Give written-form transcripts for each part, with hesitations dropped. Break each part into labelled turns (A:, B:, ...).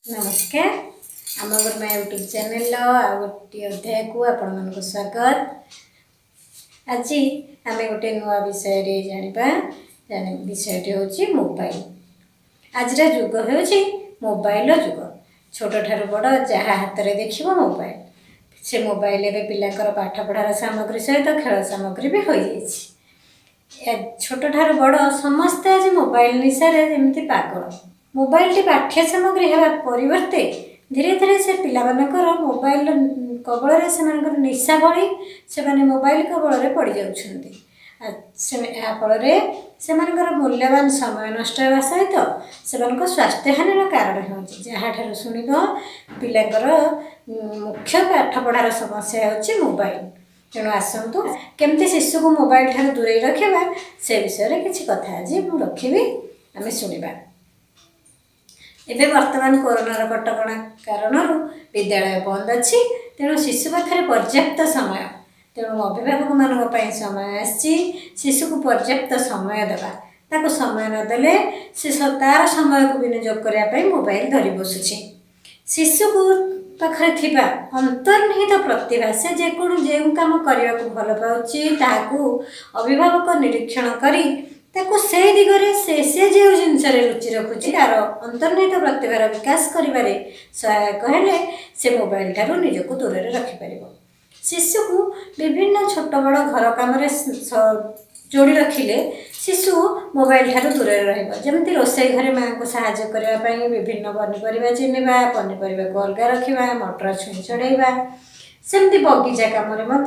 A: नमस्कार आम गुरुमा YouTube channel आ गोटे अध्याय को आपण मन स्वागत। आज आम गोटे नुआ विषय जाना विषय हूँ मोबाइल। आज जुग हो मोबाइल जुग। छोट ठार बड़ जहाँ हाथ में देखिए मोबाइल से मोबाइल एवं पिलांकर पाठ पढ़ार सामग्री सहित खेल सामग्री भी हो जाए। छोट ठार बड़ समस्ते आज मोबाइल निशारे एमती पागल। मोबाइल टी पाठ्य सामग्री होगा परिवर्ते धीरे धीरे से पिला मोबाइल कबल से निशा भली से मोबाइल कबल पड़ जाती। फल से मूल्यवान समय नष्ट होगा सहित से स्वास्थ्य हानि कारण हो जहाँ शुण पिलांकर मुख्य पाठ पढ़ार समस्या होची मोबाइल। तेणु आसतु केमती शिशु को मोबाइल ठार दूरे रखा से विषय किसी कथा आज मुझे रखी आम शुणा। एबे वर्तमान कोरोनार कटकणा कारण विद्यालय बंद अच्छी तेणु शिशु पाखे पर्याप्त समय तेणु अभिभावक मान समय आसी शिशु को पर्याप्त समय देवा ताको समय नदेले से तार समय को विनियोग करने मोबाइल धरी बसुची। शिशु को पाखे थिबा अंतर्निहित प्रतिभा से जो काम करने को भल पाउची ताकू अभिभावक निरीक्षण करी ताको से दिगरे से जो जिनस रुचि रखुची तार अंतर्निहित प्रतिभार विकास करिबारे सहायक हेले से मोबाइल ठारू निजको दूर रखिपर। शिशु को विभिन्न छोट बड़ घर काम जोड़ी रखिले शिशु मोबाइल ठारू दूर रमती रोसई घरे माँ को साहाय्य करने विभिन्न पनीपरिया चिन्हवा पनीपरिया को अलग रखा मटर छुई चढ़ेवा सेमती बगीचा कम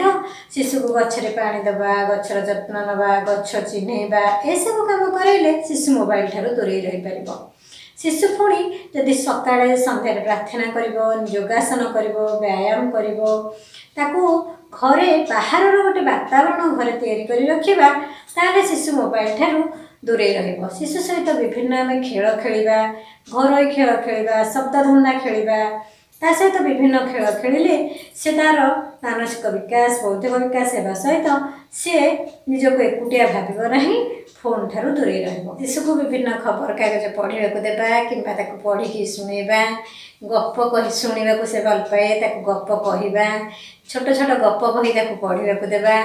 A: शिशु को गचरे पानी दबा गचर जत्न नवा गच चिन्हवा यह सब कम कराइले शिशु मोबाइल ठारू दूरे रही पार। शिशु पुणी जदि सकाळे संध्यारे प्रार्थना कर योगासन कर व्यायाम कर घरे बाहर गोटे वातावरण घरे तैयारी रखा ताले शिशु मोबाइल ठारू दूरे रहिबो। शिशु सहित विभिन्न आम खेल खेलिबा घरोई खेल खेलिबा शब्दधंदा खेलिबा ता सहित विभिन्न खेल खेलिले से तार मानसिक विकास बौद्धिक विकास होगा सहित सी निजक एकुटिया भाव ना फोन ठारू दूरे रहिबो। शिशु को विभिन्न खबर कागज पढ़ा देवा कि पढ़ी शुणा गप कही शुणा से भल पाए गप कहवा छोट छोट गप कही पढ़ा देवा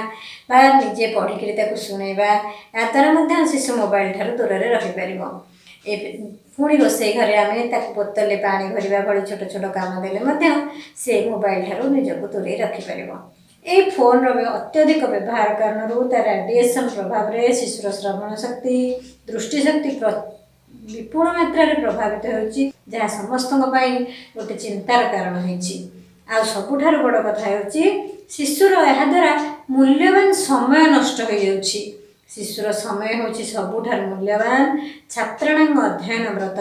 A: बा निजे पढ़िक शुणा या द्वारा शिशु मोबाइल ठारू दूर रहीपर। पुणी रोसई घरे आम बोतल पानी भरवा भली छोट छोट काम देले से मोबाइल ठारू निजक दूरे रखिपर। यही फोन अत्यधिक व्यवहार कारण तार रेडिएशन प्रभाव में शिशुर श्रवण शक्ति दृष्टिशक्ति विपुल मात्रा प्रभावित होती जहाँ समस्त गोटे चिंतार कारण हो। सबुठार बड़ कथा हो शिशुर यह द्वारा मूल्यवान समय नष्ट हो जाउछि। शिशुर समय हूँ सबुठार मूल्यवान छात्राणाम अध्ययन व्रत।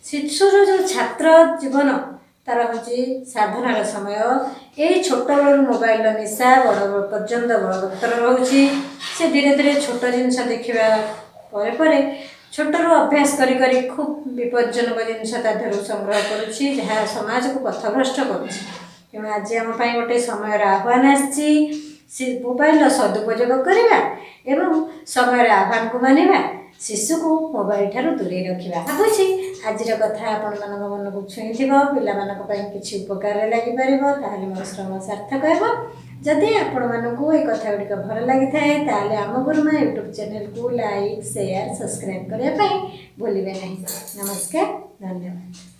A: शिशुर जो छात्र जीवन तार हूँ साधनार समय यही छोट बड़ मोबाइल निशा बड़ पर्यंत बलवत्तर रोचे से धीरे धीरे छोट जिनस देखा पर छोटर अभ्यास करी खूब विपज्जनक जिनस संग्रह करुच्ची जहाँ समाज को पथभ्रष्ट करुच्ची। आज आम गोटे समय आह्वान आसी मोबाइल सदुपयोग करवा एवं समय आह्वान को मानिबा शिशु को मोबाइल ठारू दूरे रखा। भावुँ आज कथा आपण मन को छुई पिला किसी उपकार लगिपर ताहले मोर श्रम सार्थक हो। जदि आपण मानू ये कथा गुड़िक भल लगी था आम गुरुमा यूट्यूब चैनल को लाइक शेयर सब्सक्राइब करने भूलिए नहीं। नमस्कार धन्यवाद।